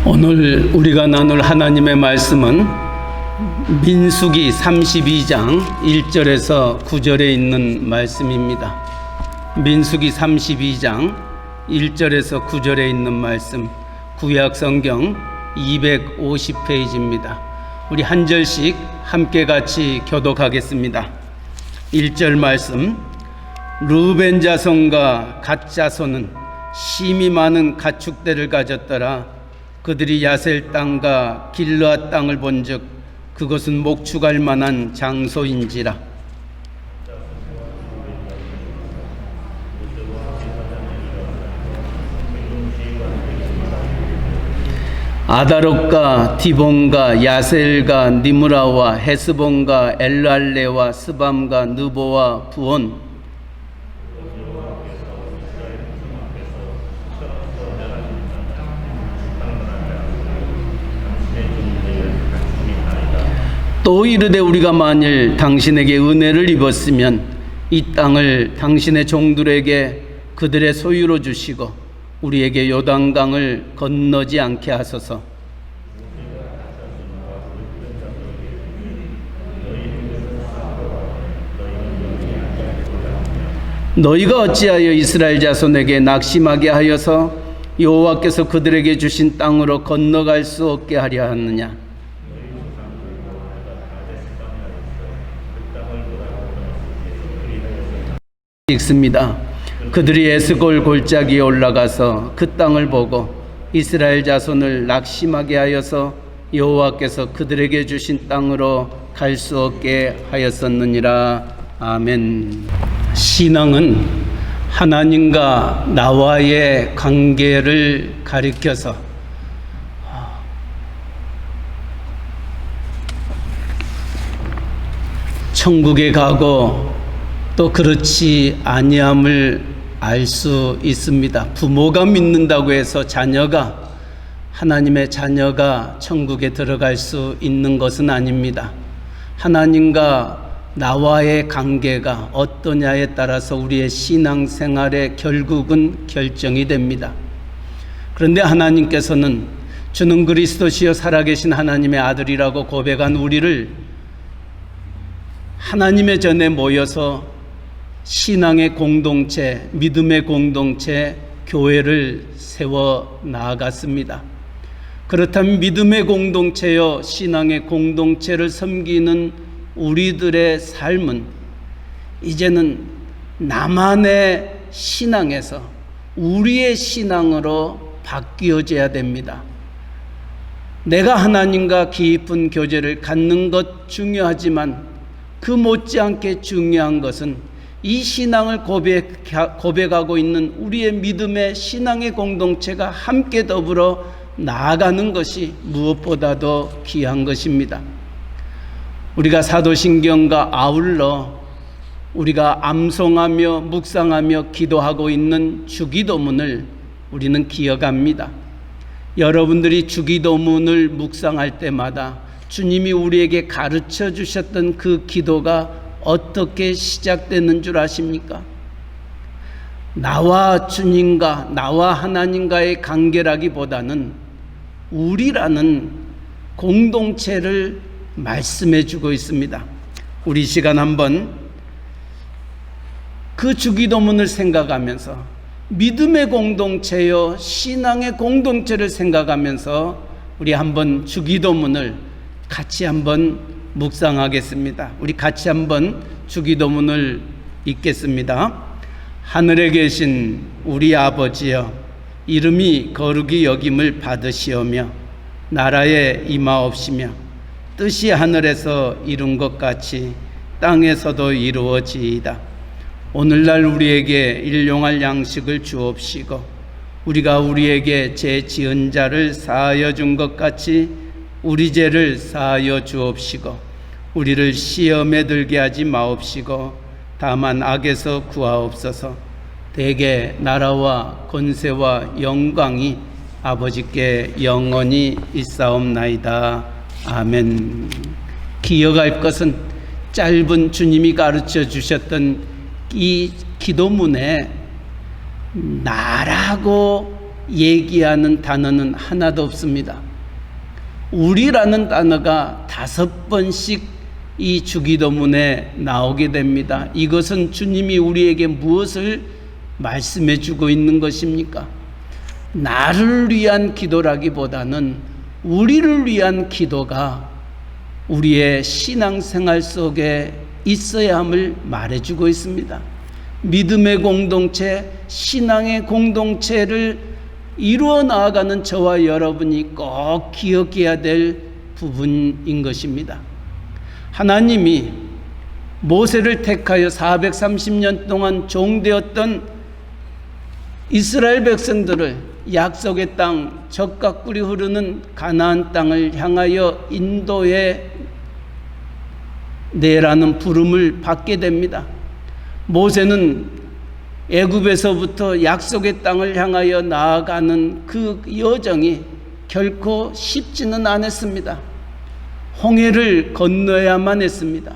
오늘 우리가 나눌 하나님의 말씀은 민수기 32장 1절에서 9절에 있는 말씀입니다. 민수기 32장 1절에서 9절에 있는 말씀, 구약성경 250페이지입니다. 우리 한 절씩 함께 같이 교독하겠습니다. 1절 말씀, 르우벤 자손과 갓 자손은 심이 많은 가축대를 가졌더라. 그들이 야셀 땅과 길르앗 땅을 본즉 그것은 목축할 만한 장소인지라. 아다롯과 디본과 야셀과 니므라와 헤스본과 엘랄레와 스밤과 느보와 부온, 또 이르되 우리가 만일 당신에게 은혜를 입었으면 이 땅을 당신의 종들에게 그들의 소유로 주시고 우리에게 요단강을 건너지 않게 하소서. 너희가 어찌하여 이스라엘 자손에게 낙심하게 하여서 여호와께서 그들에게 주신 땅으로 건너갈 수 없게 하려 하느냐. 읽습니다. 그들이 에스골 골짜기에 올라가서 그 땅을 보고 이스라엘 자손을 낙심하게 하여서 여호와께서 그들에게 주신 땅으로 갈 수 없게 하였었느니라. 아멘. 신앙은 하나님과 나와의 관계를 가리켜서 천국에 가고 또 그렇지 아니함을 알 수 있습니다. 부모가 믿는다고 해서 하나님의 자녀가 천국에 들어갈 수 있는 것은 아닙니다. 하나님과 나와의 관계가 어떠냐에 따라서 우리의 신앙생활의 결국은 결정이 됩니다. 그런데 하나님께서는 주는 그리스도시요 살아계신 하나님의 아들이라고 고백한 우리를 하나님의 전에 모여서 신앙의 공동체, 믿음의 공동체, 교회를 세워 나아갔습니다. 그렇다면 믿음의 공동체요 신앙의 공동체를 섬기는 우리들의 삶은 이제는 나만의 신앙에서 우리의 신앙으로 바뀌어져야 됩니다. 내가 하나님과 깊은 교제를 갖는 것 중요하지만 그 못지않게 중요한 것은 이 신앙을 고백하고 있는 우리의 믿음의 신앙의 공동체가 함께 더불어 나아가는 것이 무엇보다도 귀한 것입니다. 우리가 사도신경과 아울러 우리가 암송하며 묵상하며 기도하고 있는 주기도문을 우리는 기억합니다. 여러분들이 주기도문을 묵상할 때마다 주님이 우리에게 가르쳐 주셨던 그 기도가 어떻게 시작되는 줄 아십니까? 나와 주님과 나와 하나님과의 관계라기보다는 우리라는 공동체를 말씀해 주고 있습니다. 우리 시간 한번 그 주기도문을 생각하면서 믿음의 공동체요 신앙의 공동체를 생각하면서 우리 한번 주기도문을 같이 한번 묵상하겠습니다. 우리 같이 한번 주기도문을 읽겠습니다. 하늘에 계신 우리 아버지여, 이름이 거룩히 여김을 받으시오며 나라에 임하옵시며 뜻이 하늘에서 이룬 것 같이 땅에서도 이루어지이다. 오늘날 우리에게 일용할 양식을 주옵시고 우리가 우리에게 죄 지은 자를 사하여 준 것 같이 우리 죄를 사하여 주옵시고 우리를 시험에 들게 하지 마옵시고 다만 악에서 구하옵소서. 대개 나라와 권세와 영광이 아버지께 영원히 있사옵나이다. 아멘. 기억할 것은 짧은 주님이 가르쳐 주셨던 이 기도문에 나라고 얘기하는 단어는 하나도 없습니다. 우리라는 단어가 5번씩 이 주기도문에 나오게 됩니다. 이것은 주님이 우리에게 무엇을 말씀해 주고 있는 것입니까? 나를 위한 기도라기보다는 우리를 위한 기도가 우리의 신앙생활 속에 있어야 함을 말해주고 있습니다. 믿음의 공동체, 신앙의 공동체를 이루어 나아가는 저와 여러분이 꼭 기억해야 될 부분인 것입니다. 하나님이 모세를 택하여 430년 동안 종되었던 이스라엘 백성들을 약속의 땅, 젖과 꿀이 흐르는 가나안 땅을 향하여 인도해 내라는 부름을 받게 됩니다. 모세는 애굽에서부터 약속의 땅을 향하여 나아가는 그 여정이 결코 쉽지는 않았습니다. 홍해를 건너야만 했습니다.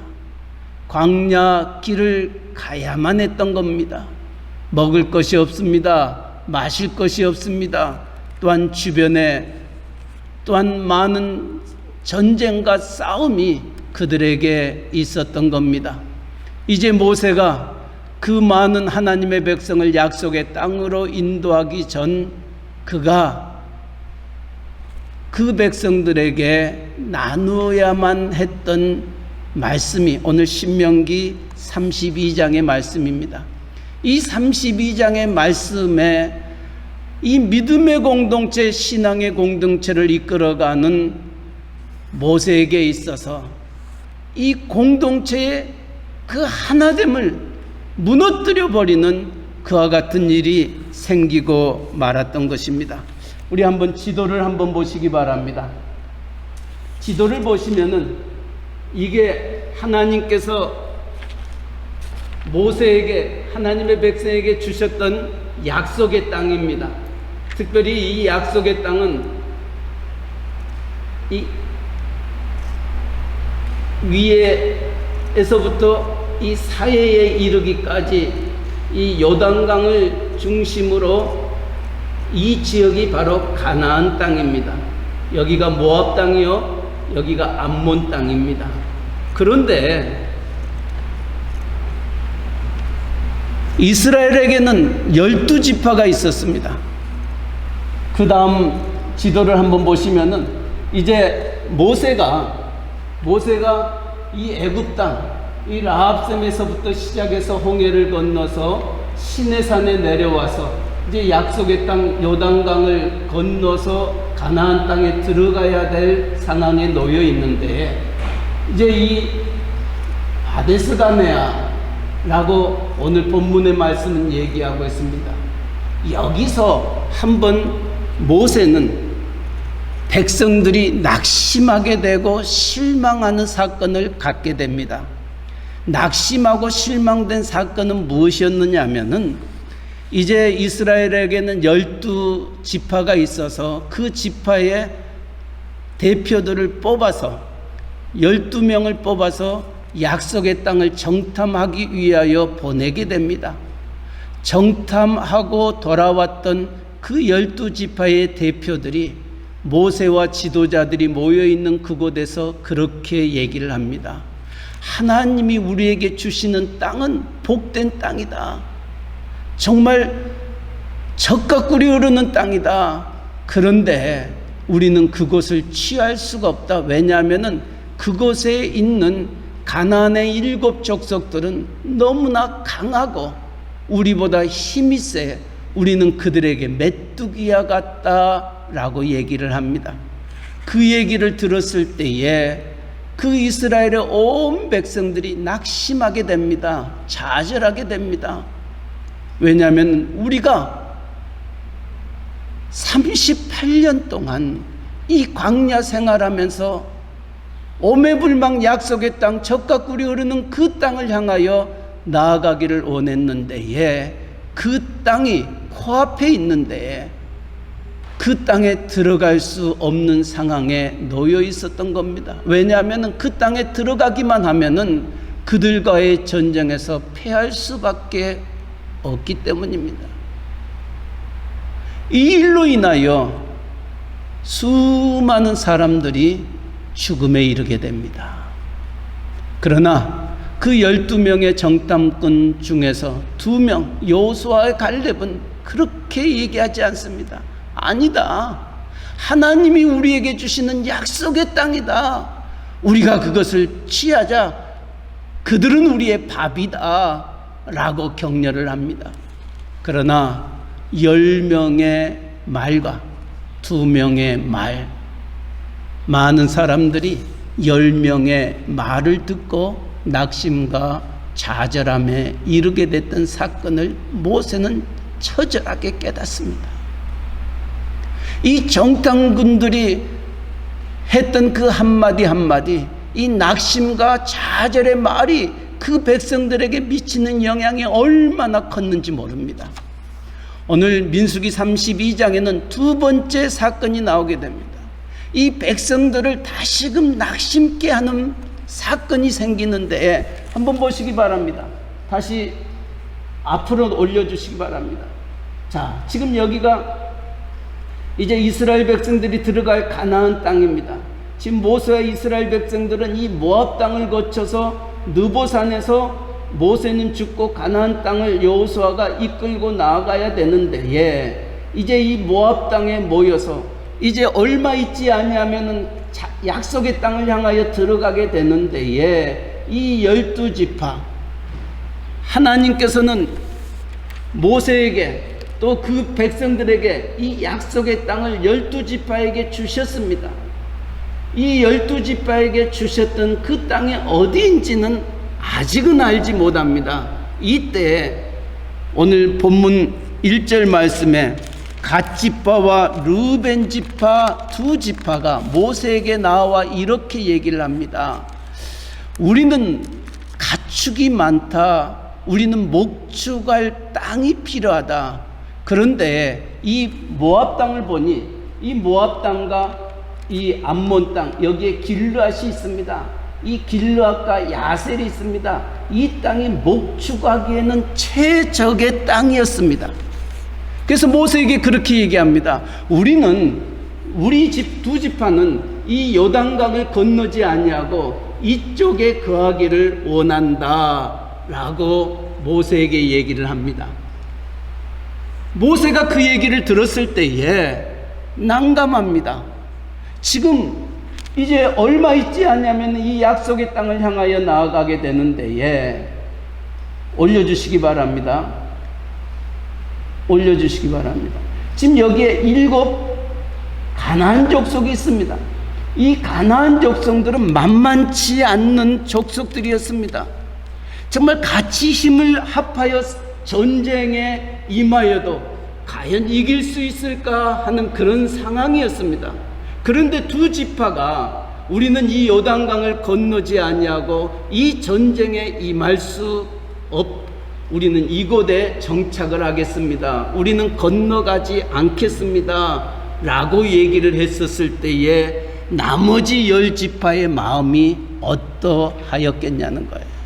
광야 길을 가야만 했던 겁니다. 먹을 것이 없습니다. 마실 것이 없습니다. 또한 주변에 또한 많은 전쟁과 싸움이 그들에게 있었던 겁니다. 이제 모세가 그 많은 하나님의 백성을 약속의 땅으로 인도하기 전 그가 그 백성들에게 나누어야만 했던 말씀이 오늘 신명기 32장의 말씀입니다. 이 32장의 말씀에 이 믿음의 공동체, 신앙의 공동체를 이끌어가는 모세에게 있어서 이 공동체의 그 하나됨을 무너뜨려 버리는 그와 같은 일이 생기고 말았던 것입니다. 우리 한번 지도를 한번 보시기 바랍니다. 지도를 보시면은 이게 하나님께서 모세에게, 하나님의 백성에게 주셨던 약속의 땅입니다. 특별히 이 약속의 땅은 이 위에서부터 이 사해에 이르기까지 이 요단강을 중심으로 이 지역이 바로 가나안 땅입니다. 여기가 모압 땅이요, 여기가 암몬 땅입니다. 그런데 이스라엘에게는 12지파가 있었습니다. 그 다음 지도를 한번 보시면은 이제 모세가 이 애굽 땅, 이 라합샘에서부터 시작해서 홍해를 건너서 시내산에 내려와서 이제 약속의 땅 요단강을 건너서 가나안 땅에 들어가야 될 상황에 놓여 있는데, 이제 이 바데스다네아라고 오늘 본문의 말씀은 얘기하고 있습니다. 여기서 한번 모세는 백성들이 낙심하게 되고 실망하는 사건을 갖게 됩니다. 낙심하고 실망된 사건은 무엇이었느냐 하면은 이제 이스라엘에게는 12지파가 있어서 그 지파의 대표들을 뽑아서 12명을 뽑아서 약속의 땅을 정탐하기 위하여 보내게 됩니다. 정탐하고 돌아왔던 그 12지파의 대표들이 모세와 지도자들이 모여있는 그곳에서 그렇게 얘기를 합니다. 하나님이 우리에게 주시는 땅은 복된 땅이다. 정말 젖과 꿀이 흐르는 땅이다. 그런데 우리는 그곳을 취할 수가 없다. 왜냐하면 그곳에 있는 가나안의 7 족속들은 너무나 강하고 우리보다 힘이 세 우리는 그들에게 메뚜기와 같다라고 얘기를 합니다. 그 얘기를 들었을 때에 그 이스라엘의 온 백성들이 낙심하게 됩니다. 좌절하게 됩니다. 왜냐하면 우리가 38년 동안 이 광야 생활하면서 오매불망 약속의 땅, 젖과 꿀이 흐르는 그 땅을 향하여 나아가기를 원했는데 그 땅이 코앞에 있는데 그 땅에 들어갈 수 없는 상황에 놓여 있었던 겁니다. 왜냐하면 그 땅에 들어가기만 하면은 그들과의 전쟁에서 패할 수밖에 없기 때문입니다. 이 일로 인하여 수많은 사람들이 죽음에 이르게 됩니다. 그러나 그 12명의 정탐꾼 중에서 2명, 여호수아와 갈렙은 그렇게 얘기하지 않습니다. 아니다. 하나님이 우리에게 주시는 약속의 땅이다. 우리가 그것을 취하자. 그들은 우리의 밥이다. 라고 격려를 합니다. 그러나 10명의 말과 2명의 말, 많은 사람들이 10명의 말을 듣고 낙심과 좌절함에 이르게 됐던 사건을 모세는 처절하게 깨닫습니다. 이 정탐꾼들이 했던 그 한마디 한마디, 이 낙심과 좌절의 말이 그 백성들에게 미치는 영향이 얼마나 컸는지 모릅니다. 오늘 민수기 32장에는 2번째 사건이 나오게 됩니다. 이 백성들을 다시금 낙심케 하는 사건이 생기는데 한번 보시기 바랍니다. 다시 앞으로 올려주시기 바랍니다. 자, 지금 여기가 이제 이스라엘 백성들이 들어갈 가나안 땅입니다. 지금 모세와 이스라엘 백성들은 이 모압 땅을 거쳐서 느보산에서 모세는 죽고 가나안 땅을 여호수아가 이끌고 나아가야 되는데, 이제 이 모압 땅에 모여서 이제 얼마 있지 않냐면은 약속의 땅을 향하여 들어가게 되는데, 이 12지파 하나님께서는 모세에게 또 그 백성들에게 이 약속의 땅을 12지파에게 주셨습니다. 이 12지파에게 주셨던 그 땅이 어디인지는 아직은 알지 못합니다. 이때 오늘 본문 1절 말씀에 갓지파와 르벤지파 2지파가 모세에게 나와 이렇게 얘기를 합니다. 우리는 가축이 많다. 우리는 목축할 땅이 필요하다. 그런데 이 모압 땅을 보니 이 모압 땅과 이 암몬 땅, 여기에 길르앗이 있습니다. 이 길르앗과 야셀이 있습니다. 이 땅이 목축하기에는 최적의 땅이었습니다. 그래서 모세에게 그렇게 얘기합니다. 우리 집 2지파는 이 요단강을 건너지 아니하고 이쪽에 거하기를 원한다 라고 모세에게 얘기를 합니다. 모세가 그 얘기를 들었을 때에 난감합니다. 지금 이제 얼마 있지 않냐면 이 약속의 땅을 향하여 나아가게 되는데, 올려주시기 바랍니다. 올려주시기 바랍니다. 지금 여기에 7 가나안 족속이 있습니다. 이 가나안 족속들은 만만치 않는 족속들이었습니다. 정말 같이 힘을 합하여 전쟁에 임하여도 과연 이길 수 있을까 하는 그런 상황이었습니다. 그런데 2지파가 우리는 이 요단강을 건너지 아니하고 이 전쟁에 임할 수 우리는 이곳에 정착을 하겠습니다. 우리는 건너가지 않겠습니다 라고 얘기를 했었을 때에 나머지 10지파의 마음이 어떠하였겠냐는 거예요.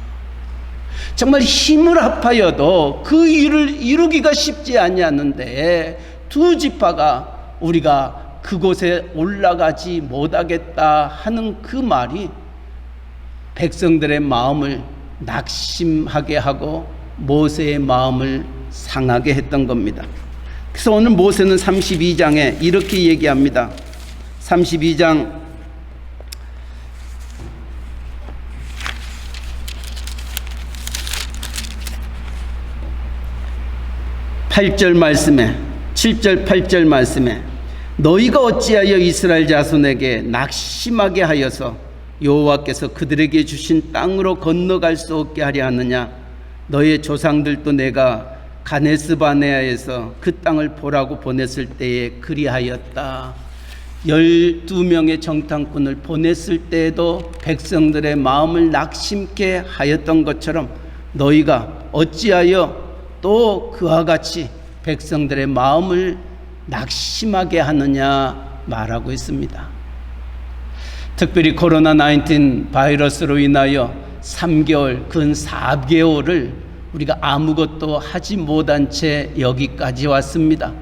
정말 힘을 합하여도 그 일을 이루기가 쉽지 아니하는데 2지파가 우리가 그곳에 올라가지 못하겠다 하는 그 말이 백성들의 마음을 낙심하게 하고 모세의 마음을 상하게 했던 겁니다. 그래서 오늘 모세는 32장에 이렇게 얘기합니다. 32장 8절 말씀에 7절 8절 말씀에 너희가 어찌하여 이스라엘 자손에게 낙심하게 하여서 여호와께서 그들에게 주신 땅으로 건너갈 수 없게 하려 하느냐. 너희의 조상들도 내가 가네스바네아에서 그 땅을 보라고 보냈을 때에 그리하였다. 12명의 정탐꾼을 보냈을 때에도 백성들의 마음을 낙심케 하였던 것처럼 너희가 어찌하여 또 그와 같이 백성들의 마음을 낙심하게 하느냐 말하고 있습니다. 특별히 코로나19 바이러스로 인하여 3개월, 근 4개월을 우리가 아무것도 하지 못한 채 여기까지 왔습니다.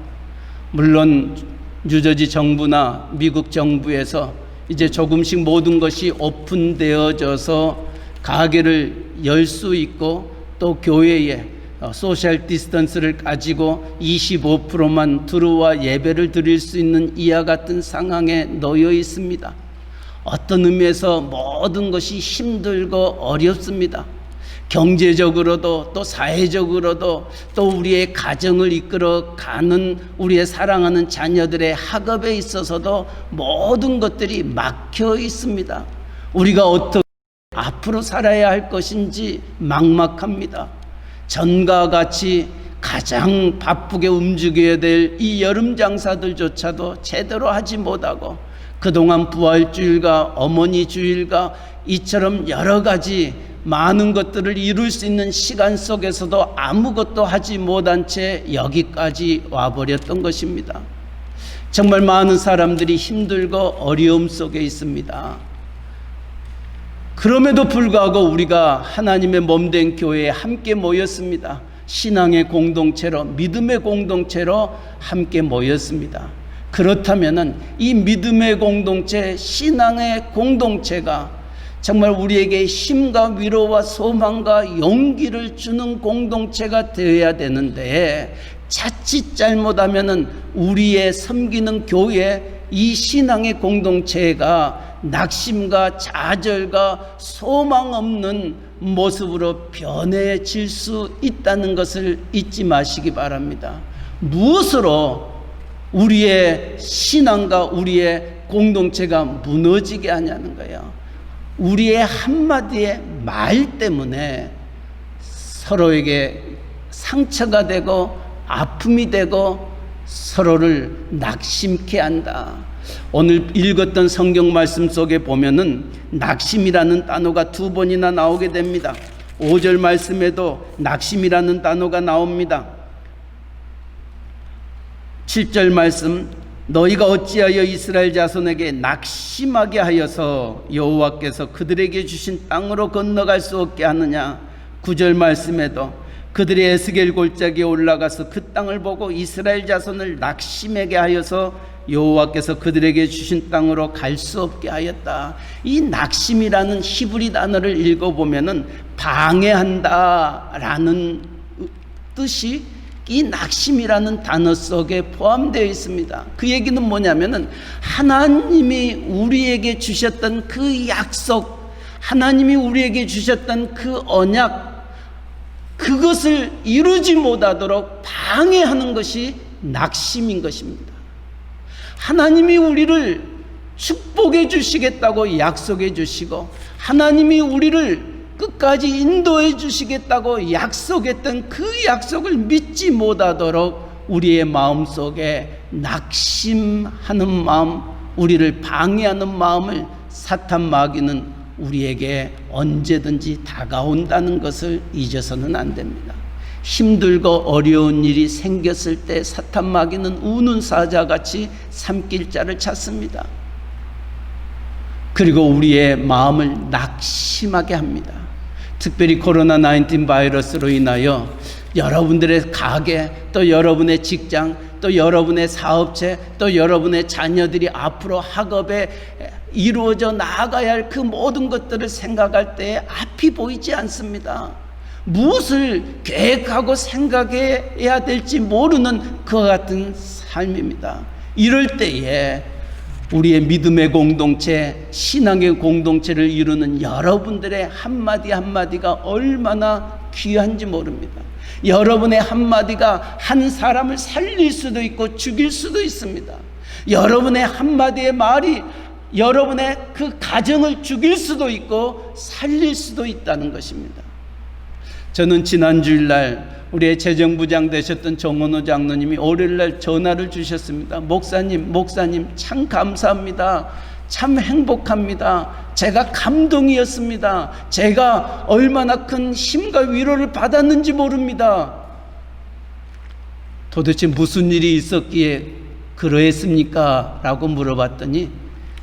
물론 뉴저지 정부나 미국 정부에서 이제 조금씩 모든 것이 오픈되어져서 가게를 열 수 있고 또 교회에 소셜 디스턴스를 가지고 25%만 들어와 예배를 드릴 수 있는 이와 같은 상황에 놓여 있습니다. 어떤 의미에서 모든 것이 힘들고 어렵습니다. 경제적으로도 또 사회적으로도 또 우리의 가정을 이끌어가는 우리의 사랑하는 자녀들의 학업에 있어서도 모든 것들이 막혀 있습니다. 우리가 어떻게 앞으로 살아야 할 것인지 막막합니다. 전과 같이 가장 바쁘게 움직여야 될 이 여름 장사들조차도 제대로 하지 못하고 그동안 부활주일과 어머니 주일과 이처럼 여러 가지 많은 것들을 이룰 수 있는 시간 속에서도 아무것도 하지 못한 채 여기까지 와버렸던 것입니다. 정말 많은 사람들이 힘들고 어려움 속에 있습니다. 그럼에도 불구하고 우리가 하나님의 몸된 교회에 함께 모였습니다. 신앙의 공동체로, 믿음의 공동체로 함께 모였습니다. 그렇다면 이 믿음의 공동체, 신앙의 공동체가 정말 우리에게 힘과 위로와 소망과 용기를 주는 공동체가 되어야 되는데, 자칫 잘못하면 우리의 섬기는 교회, 이 신앙의 공동체가 낙심과 좌절과 소망 없는 모습으로 변해질 수 있다는 것을 잊지 마시기 바랍니다. 무엇으로 우리의 신앙과 우리의 공동체가 무너지게 하냐는 거예요. 우리의 한마디의 말 때문에 서로에게 상처가 되고 아픔이 되고 서로를 낙심케 한다. 오늘 읽었던 성경 말씀 속에 보면은 낙심이라는 단어가 2번이나 나오게 됩니다. 5절 말씀에도 낙심이라는 단어가 나옵니다. 7절 말씀, 너희가 어찌하여 이스라엘 자손에게 낙심하게 하여서 여호와께서 그들에게 주신 땅으로 건너갈 수 없게 하느냐. 9절 말씀에도 그들이 에스겔 골짜기에 올라가서 그 땅을 보고 이스라엘 자손을 낙심하게 하여서 여호와께서 그들에게 주신 땅으로 갈 수 없게 하였다. 이 낙심이라는 히브리 단어를 읽어보면은 방해한다라는 뜻이 이 낙심이라는 단어 속에 포함되어 있습니다. 그 얘기는 뭐냐면은 하나님이 우리에게 주셨던 그 약속, 하나님이 우리에게 주셨던 그 언약, 그것을 이루지 못하도록 방해하는 것이 낙심인 것입니다. 하나님이 우리를 축복해 주시겠다고 약속해 주시고, 하나님이 우리를 끝까지 인도해 주시겠다고 약속했던 그 약속을 믿지 못하도록 우리의 마음속에 낙심하는 마음, 우리를 방해하는 마음을 사탄 마귀는 우리에게 언제든지 다가온다는 것을 잊어서는 안 됩니다. 힘들고 어려운 일이 생겼을 때 사탄 마귀는 우는 사자같이 삼킬 자를 찾습니다. 그리고 우리의 마음을 낙심하게 합니다. 특별히 코로나19 바이러스로 인하여 여러분들의 가게, 또 여러분의 직장, 또 여러분의 사업체, 또 여러분의 자녀들이 앞으로 학업에 이루어져 나아가야 할 그 모든 것들을 생각할 때 앞이 보이지 않습니다. 무엇을 계획하고 생각해야 될지 모르는 그와 같은 삶입니다. 이럴 때에 우리의 믿음의 공동체, 신앙의 공동체를 이루는 여러분들의 한마디 한마디가 얼마나 귀한지 모릅니다. 여러분의 한마디가 한 사람을 살릴 수도 있고 죽일 수도 있습니다. 여러분의 한마디의 말이 여러분의 그 가정을 죽일 수도 있고 살릴 수도 있다는 것입니다. 저는 지난 주일날 우리의 재정부장 되셨던 정원호 장로님이 월요일날 전화를 주셨습니다. 목사님 참 감사합니다. 참 행복합니다. 제가 감동이었습니다. 제가 얼마나 큰 힘과 위로를 받았는지 모릅니다. 도대체 무슨 일이 있었기에 그러했습니까? 라고 물어봤더니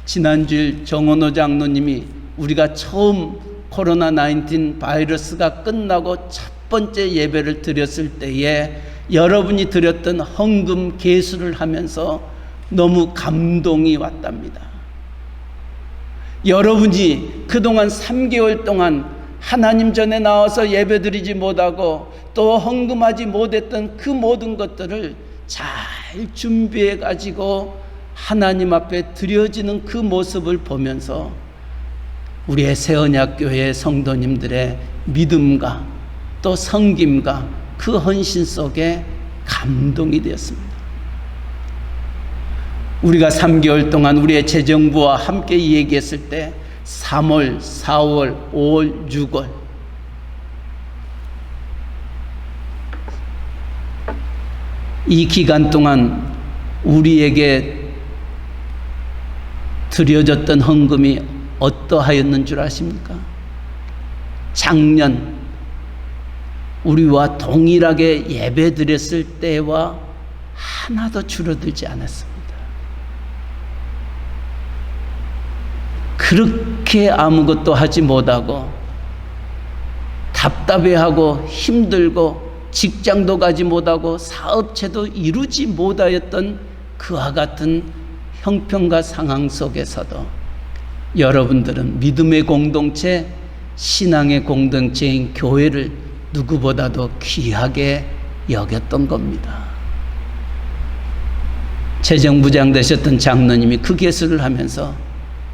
지난주일 정원호 장로님이 우리가 처음 코로나19 바이러스가 끝나고 첫 번째 예배를 드렸을 때에 여러분이 드렸던 헌금 계수를 하면서 너무 감동이 왔답니다. 여러분이 그동안 3개월 동안 하나님 전에 나와서 예배드리지 못하고 또 헌금하지 못했던 그 모든 것들을 잘 준비해 가지고 하나님 앞에 드려지는 그 모습을 보면서 우리의 새언약교회 성도님들의 믿음과 또 섬김과 그 헌신 속에 감동이 되었습니다. 우리가 3개월 동안 우리의 재정부와 함께 얘기했을 때 3월, 4월, 5월, 6월 이 기간 동안 우리에게 드려졌던 헌금이 어떠하였는 줄 아십니까? 작년 우리와 동일하게 예배 드렸을 때와 하나도 줄어들지 않았습니다. 그렇게 아무것도 하지 못하고 답답해하고 힘들고 직장도 가지 못하고 사업체도 이루지 못하였던 그와 같은 형편과 상황 속에서도 여러분들은 믿음의 공동체, 신앙의 공동체인 교회를 누구보다도 귀하게 여겼던 겁니다. 재정부장 되셨던 장로님이 그 개수를 하면서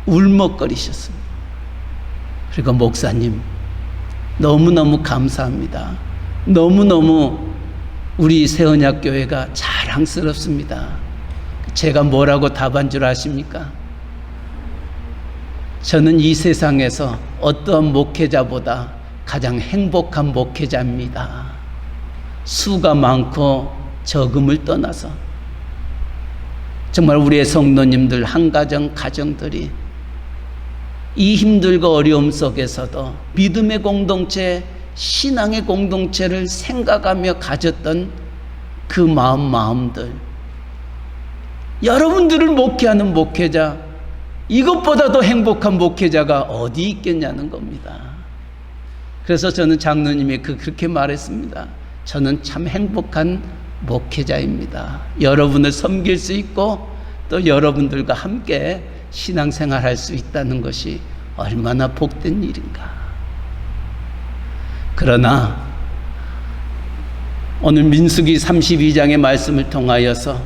울먹거리셨습니다. 그리고 목사님 너무너무 감사합니다. 너무너무 우리 새언약교회가 자랑스럽습니다. 제가 뭐라고 답한 줄 아십니까? 저는 이 세상에서 어떠한 목회자보다 가장 행복한 목회자입니다. 수가 많고 적음을 떠나서 정말 우리의 성도님들 한 가정들이 이 힘들고 어려움 속에서도 믿음의 공동체, 신앙의 공동체를 생각하며 가졌던 그 마음들, 여러분들을 목회하는 목회자, 이것보다도 행복한 목회자가 어디 있겠냐는 겁니다. 그래서 저는 장로님이 그렇게 말했습니다. 저는 참 행복한 목회자입니다. 여러분을 섬길 수 있고 또 여러분들과 함께 신앙생활할 수 있다는 것이 얼마나 복된 일인가. 그러나 오늘 민수기 32장의 말씀을 통하여서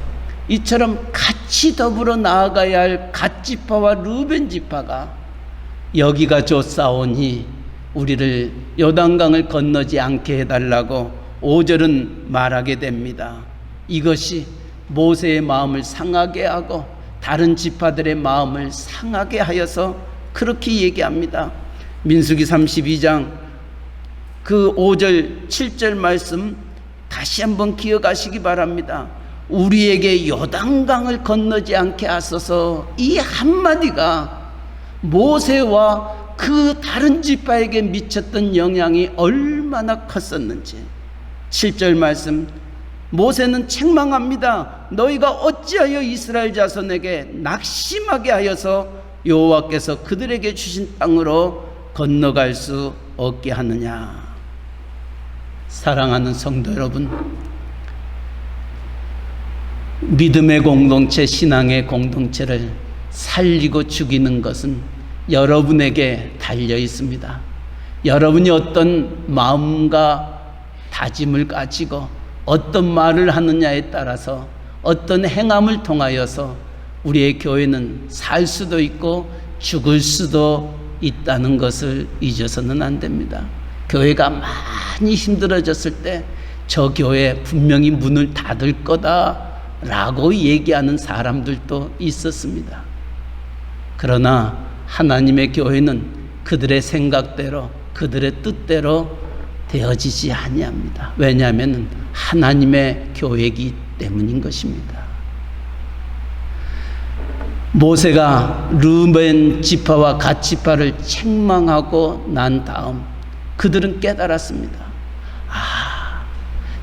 이처럼 같이 더불어 나아가야 할 갓지파와 르벤지파가 여기가 좋사오니 우리를 요단강을 건너지 않게 해달라고 5절은 말하게 됩니다. 이것이 모세의 마음을 상하게 하고 다른 지파들의 마음을 상하게 하여서 그렇게 얘기합니다. 민수기 32장 그 5절 7절 말씀 다시 한번 기억하시기 바랍니다. 우리에게 요단강을 건너지 않게 하소서. 이 한마디가 모세와 그 다른 지파에게 미쳤던 영향이 얼마나 컸었는지. 7절 말씀, 모세는 책망합니다. 너희가 어찌하여 이스라엘 자손에게 낙심하게 하여서 여호와께서 그들에게 주신 땅으로 건너갈 수 없게 하느냐. 사랑하는 성도 여러분, 믿음의 공동체, 신앙의 공동체를 살리고 죽이는 것은 여러분에게 달려 있습니다. 여러분이 어떤 마음과 다짐을 가지고 어떤 말을 하느냐에 따라서 어떤 행함을 통하여서 우리의 교회는 살 수도 있고 죽을 수도 있다는 것을 잊어서는 안 됩니다. 교회가 많이 힘들어졌을 때 저 교회 분명히 문을 닫을 거다라고 얘기하는 사람들도 있었습니다. 그러나 하나님의 교회는 그들의 생각대로 그들의 뜻대로 되어지지 아니합니다. 왜냐하면 하나님의 교회이기 때문인 것입니다. 모세가 르벤 지파와 갓 지파를 책망하고 난 다음 그들은 깨달았습니다.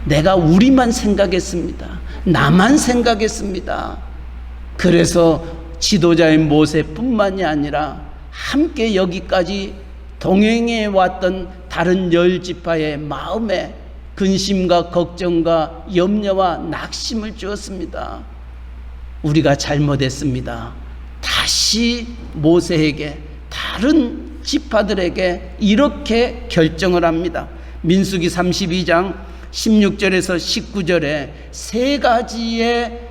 내가 우리만 생각했습니다. 나만 생각했습니다. 그래서 지도자인 모세뿐만이 아니라 함께 여기까지 동행해 왔던 다른 10지파의 마음에 근심과 걱정과 염려와 낙심을 주었습니다. 우리가 잘못했습니다. 다시 모세에게, 다른 지파들에게 이렇게 결정을 합니다. 민수기 32장 16절에서 19절에 세 가지의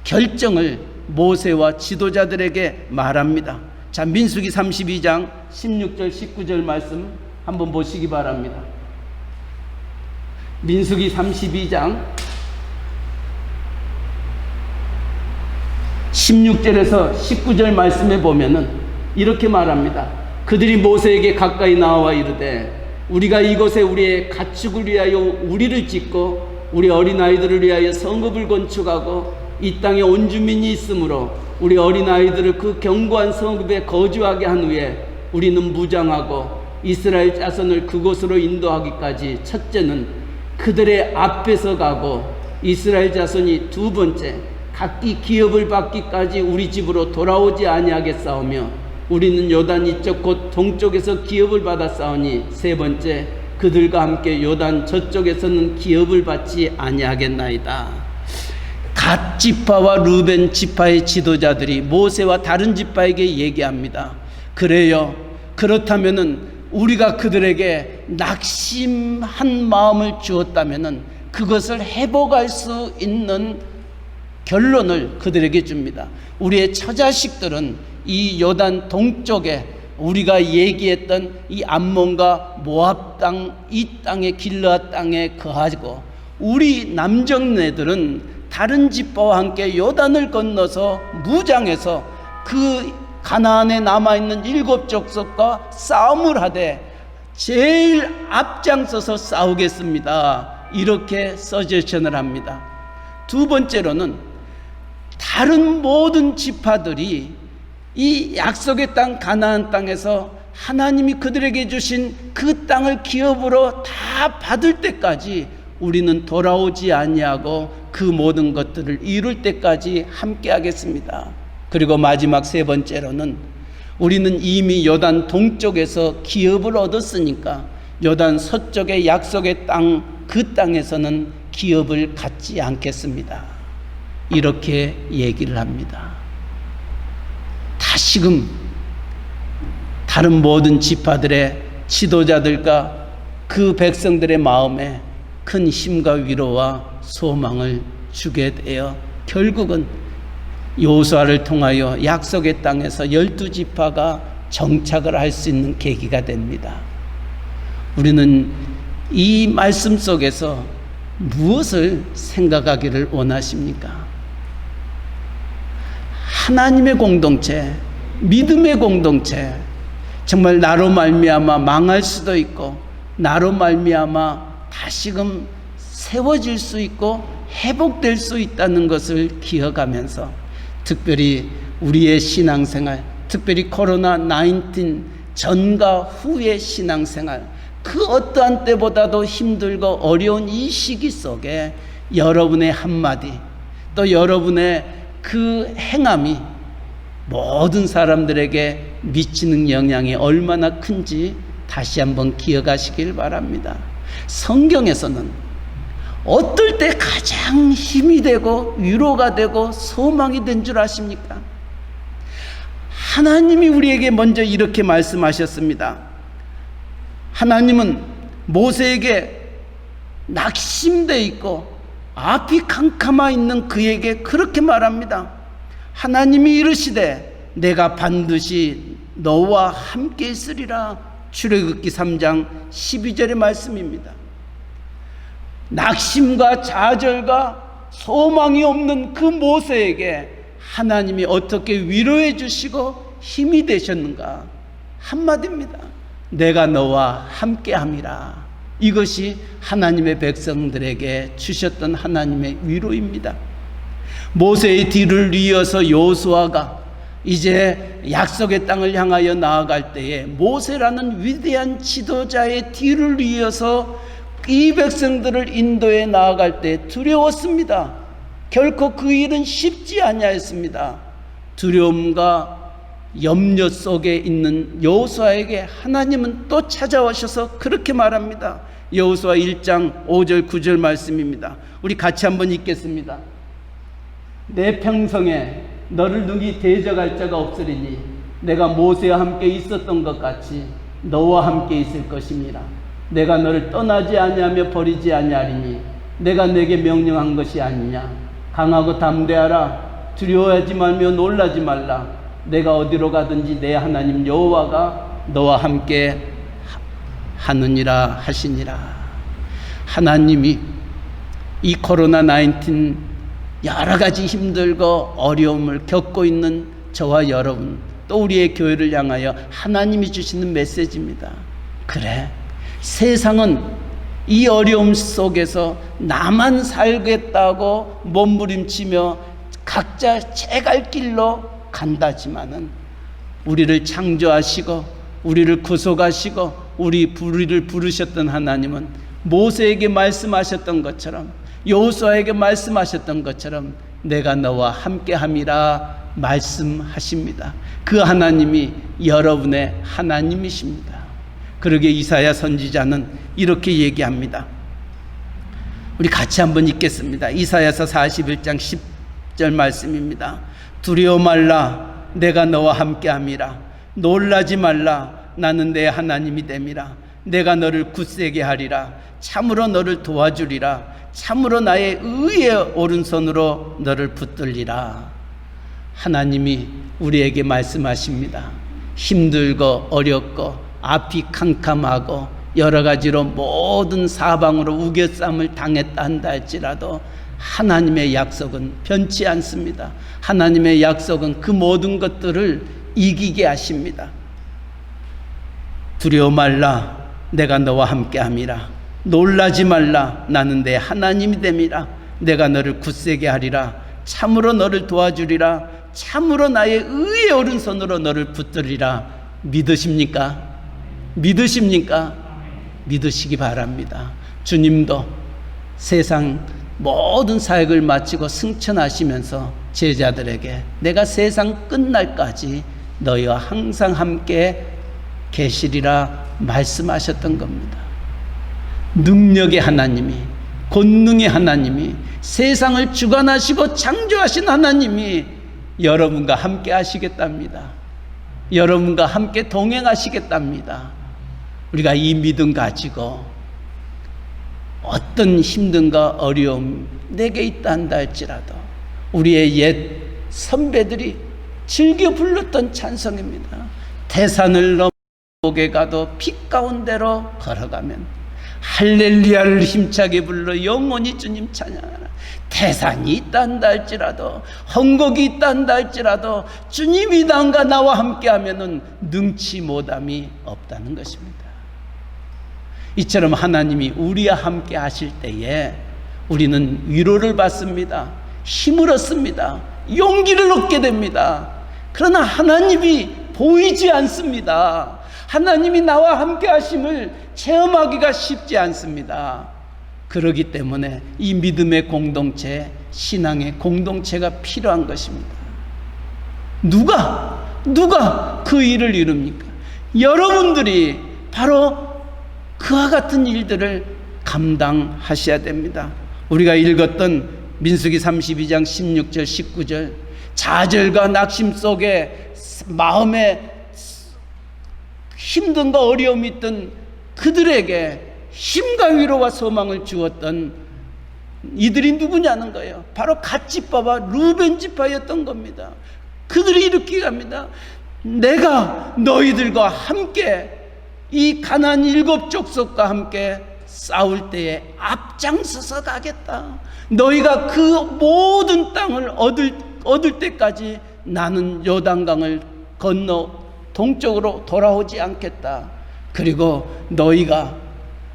결정을 모세와 지도자들에게 말합니다. 자, 민수기 32장 16절 19절 말씀 한번 보시기 바랍니다. 민수기 32장 16절에서 19절 말씀에 보면은 이렇게 말합니다. 그들이 모세에게 가까이 나와 이르되 우리가 이곳에 우리의 가축을 위하여 우리를 짓고 우리 어린아이들을 위하여 성읍을 건축하고 이 땅에 온 주민이 있으므로 우리 어린아이들을 그 견고한 성읍에 거주하게 한 후에 우리는 무장하고 이스라엘 자손을 그곳으로 인도하기까지 첫째는 그들의 앞에서 가고 이스라엘 자손이 두 번째 각기 기업을 받기까지 우리 집으로 돌아오지 아니하겠사오며 우리는 요단 이쪽 곧 동쪽에서 기업을 받았사오니 세 번째 그들과 함께 요단 저쪽에서는 기업을 받지 아니하겠나이다. 갓 지파와 루벤 지파의 지도자들이 모세와 다른 지파에게 얘기합니다. 그래요, 그렇다면은 우리가 그들에게 낙심한 마음을 주었다면은 그것을 회복할 수 있는 결론을 그들에게 줍니다. 우리의 처자식들은 이 요단 동쪽에 우리가 얘기했던 이 암몬과 모압 땅, 이 땅의 길르앗 땅에 거하고 우리 남정네들은 다른 지파와 함께 요단을 건너서 무장해서 그 가나안에 남아있는 7 족속과 싸움을 하되 제일 앞장서서 싸우겠습니다. 이렇게 서제션을 합니다. 두 번째로는 다른 모든 지파들이 이 약속의 땅 가나안 땅에서 하나님이 그들에게 주신 그 땅을 기업으로 다 받을 때까지 우리는 돌아오지 아니하고 그 모든 것들을 이룰 때까지 함께 하겠습니다. 그리고 마지막 세 번째로는 우리는 이미 요단 동쪽에서 기업을 얻었으니까 요단 서쪽의 약속의 땅, 그 땅에서는 기업을 갖지 않겠습니다. 이렇게 얘기를 합니다. 다시금 다른 모든 지파들의 지도자들과 그 백성들의 마음에 큰 힘과 위로와 소망을 주게 되어 결국은 여호수아를 통하여 약속의 땅에서 12지파가 정착을 할 수 있는 계기가 됩니다. 우리는 이 말씀 속에서 무엇을 생각하기를 원하십니까? 하나님의 공동체, 믿음의 공동체, 정말 나로 말미암아 망할 수도 있고 나로 말미암아 다시금 세워질 수 있고 회복될 수 있다는 것을 기억하면서 특별히 우리의 신앙생활, 특별히 코로나19 전과 후의 신앙생활, 그 어떠한 때보다도 힘들고 어려운 이 시기 속에 여러분의 한마디, 또 여러분의 그 행함이 모든 사람들에게 미치는 영향이 얼마나 큰지 다시 한번 기억하시길 바랍니다. 성경에서는 어떨 때 가장 힘이 되고 위로가 되고 소망이 된 줄 아십니까? 하나님이 우리에게 먼저 이렇게 말씀하셨습니다. 하나님은 모세에게 낙심되어 있고 앞이 캄캄하 있는 그에게 그렇게 말합니다. 하나님이 이르시되 내가 반드시 너와 함께 있으리라. 출애굽기 3장 12절의 말씀입니다. 낙심과 좌절과 소망이 없는 그 모세에게 하나님이 어떻게 위로해 주시고 힘이 되셨는가? 한마디입니다. 내가 너와 함께함이라. 이것이 하나님의 백성들에게 주셨던 하나님의 위로입니다. 모세의 뒤를 이어서 여호수아가 이제 약속의 땅을 향하여 나아갈 때에 모세라는 위대한 지도자의 뒤를 이어서 이 백성들을 인도해 나아갈 때 두려웠습니다. 결코 그 일은 쉽지 아니하였습니다. 두려움과 염려 속에 있는 여호수아에게 하나님은 또 찾아오셔서 그렇게 말합니다. 여호수아 1장 5절 9절 말씀입니다. 우리 같이 한번 읽겠습니다. 내 평성에 너를 누기 대적할 자가 없으리니 내가 모세와 함께 있었던 것 같이 너와 함께 있을 것임이라. 내가 너를 떠나지 아니하며 버리지 아니하리니 내가 내게 명령한 것이 아니냐. 강하고 담대하라. 두려워하지 말며 놀라지 말라. 내가 어디로 가든지 내 하나님 여호와가 너와 함께 하느니라 하시니라. 하나님이 이 코로나19 여러 가지 힘들고 어려움을 겪고 있는 저와 여러분, 또 우리의 교회를 향하여 하나님이 주시는 메시지입니다. 그래, 세상은 이 어려움 속에서 나만 살겠다고 몸부림치며 각자 제 갈 길로 간다지만은 우리를 창조하시고 우리를 구속하시고 우리를 부르셨던 하나님은 모세에게 말씀하셨던 것처럼, 여호수아에게 말씀하셨던 것처럼 내가 너와 함께함이라 말씀하십니다. 그 하나님이 여러분의 하나님이십니다. 그러게 이사야 선지자는 이렇게 얘기합니다. 우리 같이 한번 읽겠습니다. 이사야서 41장 10절 말씀입니다. 두려워 말라. 내가 너와 함께함이라. 놀라지 말라. 나는 내 하나님이 됨이라. 내가 너를 굳세게 하리라. 참으로 너를 도와주리라. 참으로 나의 의의 오른손으로 너를 붙들리라. 하나님이 우리에게 말씀하십니다. 힘들고 어렵고 앞이 캄캄하고 여러 가지로 모든 사방으로 우겨쌈을 당했다 한다 할지라도 하나님의 약속은 변치 않습니다. 하나님의 약속은 그 모든 것들을 이기게 하십니다. 두려워 말라. 내가 너와 함께함이라. 놀라지 말라. 나는 내 하나님이 됨이라. 내가 너를 굳세게 하리라. 참으로 너를 도와주리라. 참으로 나의 의의 오른손으로 너를 붙들리라. 믿으십니까? 믿으십니까? 믿으시기 바랍니다. 주님도 세상 모든 사역을 마치고 승천하시면서 제자들에게 내가 세상 끝날까지 너희와 항상 함께 계시리라 말씀하셨던 겁니다. 능력의 하나님이, 권능의 하나님이, 세상을 주관하시고 창조하신 하나님이 여러분과 함께 하시겠답니다. 여러분과 함께 동행하시겠답니다. 우리가 이 믿음 가지고 어떤 힘든가 어려움 내게 있다 한다 할지라도 우리의 옛 선배들이 즐겨 불렀던 찬송입니다. 태산을 넘어 목에 가도 빛 가운데로 걸어가면 할렐루야를 힘차게 불러 영원히 주님 찬양하라. 태산이 있다 한다 할지라도 헝곡이 있다 한다 할지라도 주님이 당과 나와 함께하면은 능치 못함이 없다는 것입니다. 이처럼 하나님이 우리와 함께 하실 때에 우리는 위로를 받습니다. 힘을 얻습니다. 용기를 얻게 됩니다. 그러나 하나님이 보이지 않습니다. 하나님이 나와 함께 하심을 체험하기가 쉽지 않습니다. 그렇기 때문에 이 믿음의 공동체, 신앙의 공동체가 필요한 것입니다. 누가 그 일을 이룹니까? 여러분들이 바로 그와 같은 일들을 감당하셔야 됩니다. 우리가 읽었던 민수기 32장 16절 19절, 좌절과 낙심 속에 마음에 힘든가 어려움이 있던 그들에게 힘과 위로와 소망을 주었던 이들이 누구냐는 거예요. 바로 갓지파와 루벤 지파였던 겁니다. 그들이 이렇게 합니다. 내가 너희들과 함께 이 가나안 7 족속과 함께 싸울 때에 앞장서서 가겠다. 너희가 그 모든 땅을 얻을 때까지 나는 요단강을 건너 동쪽으로 돌아오지 않겠다. 그리고 너희가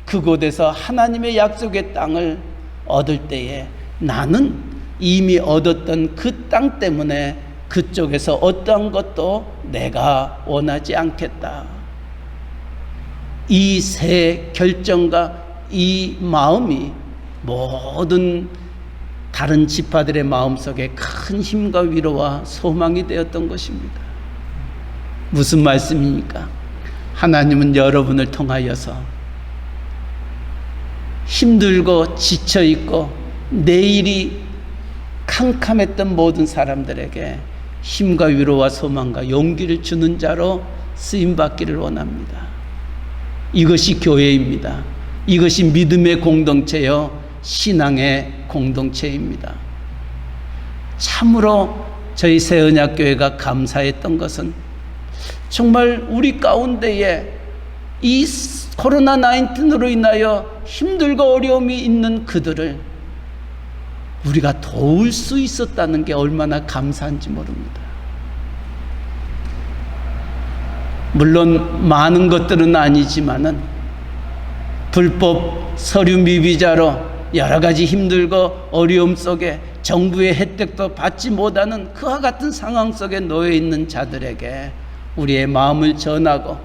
그곳에서 하나님의 약속의 땅을 얻을 때에 나는 이미 얻었던 그 땅 때문에 그쪽에서 어떠한 것도 내가 원하지 않겠다. 이 세 결정과 이 마음이 모든 다른 지파들의 마음속에 큰 힘과 위로와 소망이 되었던 것입니다. 무슨 말씀입니까? 하나님은 여러분을 통하여서 힘들고 지쳐있고 내일이 캄캄했던 모든 사람들에게 힘과 위로와 소망과 용기를 주는 자로 쓰임받기를 원합니다. 이것이 교회입니다. 이것이 믿음의 공동체요 신앙의 공동체입니다. 참으로 저희 새언약교회가 감사했던 것은 정말 우리 가운데에 이 코로나19으로 인하여 힘들고 어려움이 있는 그들을 우리가 도울 수 있었다는 게 얼마나 감사한지 모릅니다. 물론 많은 것들은 아니지만은 불법 서류 미비자로 여러 가지 힘들고 어려움 속에 정부의 혜택도 받지 못하는 그와 같은 상황 속에 놓여 있는 자들에게 우리의 마음을 전하고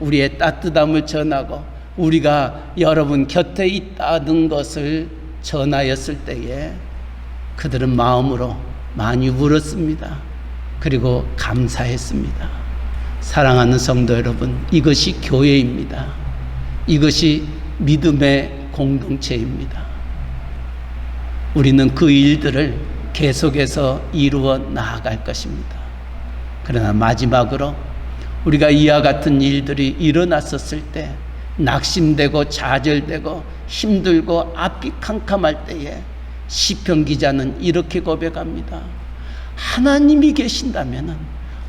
우리의 따뜻함을 전하고 우리가 여러분 곁에 있다는 것을 전하였을 때에 그들은 마음으로 많이 울었습니다. 그리고 감사했습니다. 사랑하는 성도 여러분, 이것이 교회입니다. 이것이 믿음의 공동체입니다. 우리는 그 일들을 계속해서 이루어 나아갈 것입니다. 그러나 마지막으로 우리가 이와 같은 일들이 일어났었을 때 낙심되고 좌절되고 힘들고 앞이 캄캄할 때에 시편 기자는 이렇게 고백합니다. 하나님이 계신다면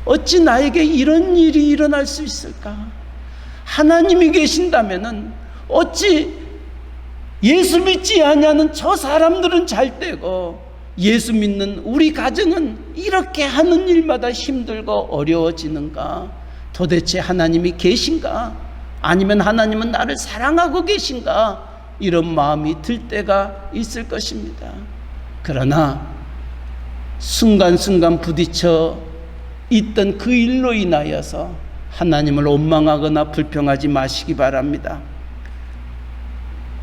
어찌 나에게 이런 일이 일어날 수 있을까? 하나님이 계신다면 어찌 예수 믿지 않냐는 저 사람들은 잘 되고 예수 믿는 우리 가정은 이렇게 하는 일마다 힘들고 어려워지는가? 도대체 하나님이 계신가? 아니면 하나님은 나를 사랑하고 계신가? 이런 마음이 들 때가 있을 것입니다. 그러나 순간순간 부딪혀 있던 그 일로 인하여서 하나님을 원망하거나 불평하지 마시기 바랍니다.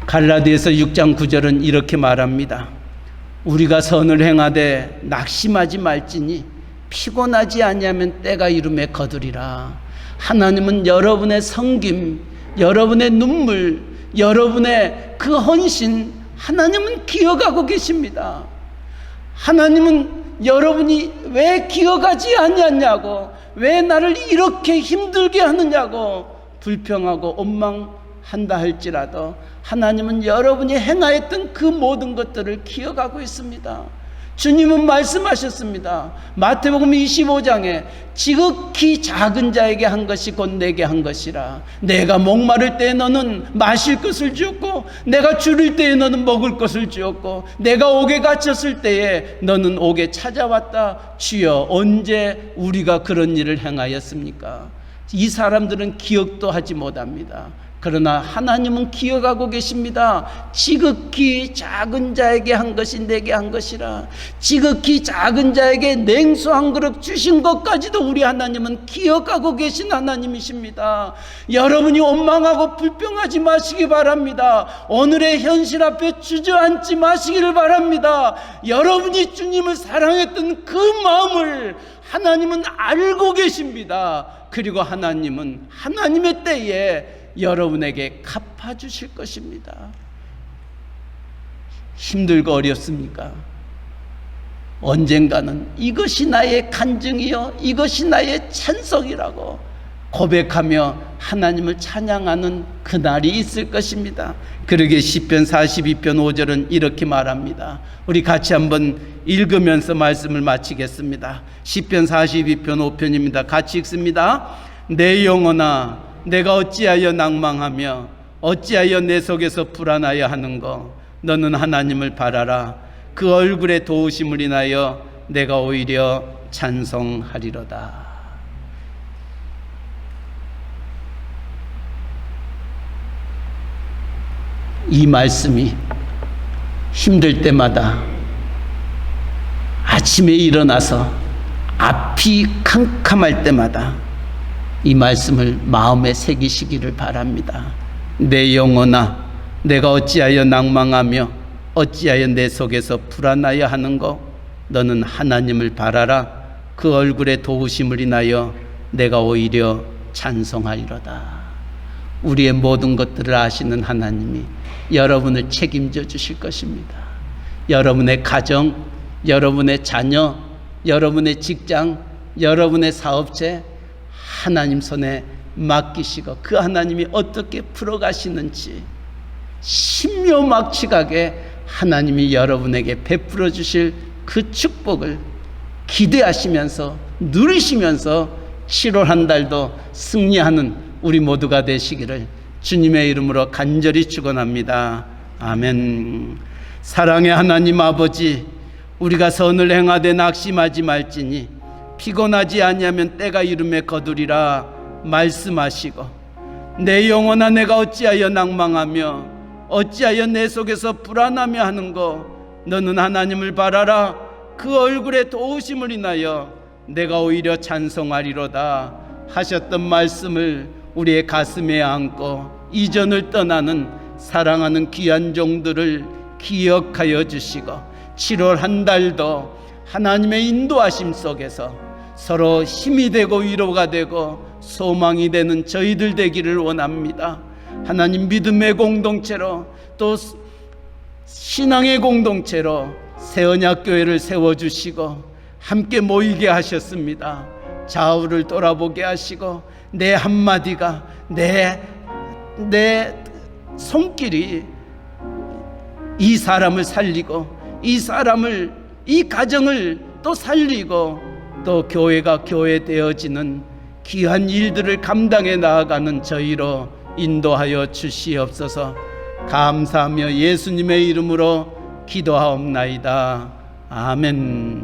갈라디아서 6장 9절은 이렇게 말합니다. 우리가 선을 행하되 낙심하지 말지니 피곤하지 아니하면 때가 이름에 거두리라. 하나님은 여러분의 섬김, 여러분의 눈물, 여러분의 그 헌신, 하나님은 기억하고 계십니다. 하나님은 여러분이 왜 기억하지 않냐고, 왜 나를 이렇게 힘들게 하느냐고 불평하고 원망한다 할지라도 하나님은 여러분이 행하였던 그 모든 것들을 기억하고 있습니다. 주님은 말씀하셨습니다. 마태복음 25장에 지극히 작은 자에게 한 것이 곧 내게 한 것이라. 내가 목마를 때에 너는 마실 것을 주었고 내가 줄일 때에 너는 먹을 것을 주었고 내가 옥에 갇혔을 때에 너는 옥에 찾아왔다. 주여 언제 우리가 그런 일을 행하였습니까? 이 사람들은 기억도 하지 못합니다. 그러나 하나님은 기억하고 계십니다. 지극히 작은 자에게 한 것이 내게 한 것이라. 지극히 작은 자에게 냉수 한 그릇 주신 것까지도 우리 하나님은 기억하고 계신 하나님이십니다. 여러분이 원망하고 불평하지 마시기 바랍니다. 오늘의 현실 앞에 주저앉지 마시기를 바랍니다. 여러분이 주님을 사랑했던 그 마음을 하나님은 알고 계십니다. 그리고 하나님은 하나님의 때에 여러분에게 갚아주실 것입니다. 힘들고 어렵습니까? 언젠가는 이것이 나의 간증이요 이것이 나의 찬송이라고 고백하며 하나님을 찬양하는 그날이 있을 것입니다. 그러게 시편 42편 5절은 이렇게 말합니다. 우리 같이 한번 읽으면서 말씀을 마치겠습니다. 시편 42편 5편입니다. 같이 읽습니다. 내 영혼아 내가 어찌하여 낭망하며 어찌하여 내 속에서 불안하여 하는고 너는 하나님을 바라라. 그 얼굴의 도우심을 인하여 내가 오히려 찬송하리로다. 이 말씀이 힘들 때마다 아침에 일어나서 앞이 캄캄할 때마다 이 말씀을 마음에 새기시기를 바랍니다. 내 영혼아 내가 어찌하여 낭망하며 어찌하여 내 속에서 불안하여 하는고 너는 하나님을 바라라. 그 얼굴의 도우심을 인하여 내가 오히려 찬송하리로다. 우리의 모든 것들을 아시는 하나님이 여러분을 책임져 주실 것입니다. 여러분의 가정, 여러분의 자녀, 여러분의 직장, 여러분의 사업체 하나님 손에 맡기시고 그 하나님이 어떻게 풀어가시는지 신묘막측하게 하나님이 여러분에게 베풀어 주실 그 축복을 기대하시면서 누리시면서 7월 한 달도 승리하는 우리 모두가 되시기를 주님의 이름으로 간절히 축원합니다. 아멘. 사랑의 하나님 아버지, 우리가 선을 행하되 낙심하지 말지니 피곤하지 아니하면 때가 이름에 거두리라 말씀하시고, 내 영혼아 내가 어찌하여 낭망하며 어찌하여 내 속에서 불안하며 하는고, 너는 하나님을 바라라. 그 얼굴에 도우심을 인하여 내가 오히려 찬송하리로다 하셨던 말씀을 우리의 가슴에 안고 이전을 떠나는 사랑하는 귀한 종들을 기억하여 주시고 7월 한 달도 하나님의 인도하심 속에서 서로 힘이 되고 위로가 되고 소망이 되는 저희들 되기를 원합니다. 하나님, 믿음의 공동체로 또 신앙의 공동체로 새언약교회를 세워주시고 함께 모이게 하셨습니다. 좌우를 돌아보게 하시고 내 한마디가 내 손길이 이 사람을 살리고 이 가정을 또 살리고 또 교회가 교회 되어지는 귀한 일들을 감당해 나아가는 저희로 인도하여 주시옵소서. 감사하며 예수님의 이름으로 기도하옵나이다. 아멘.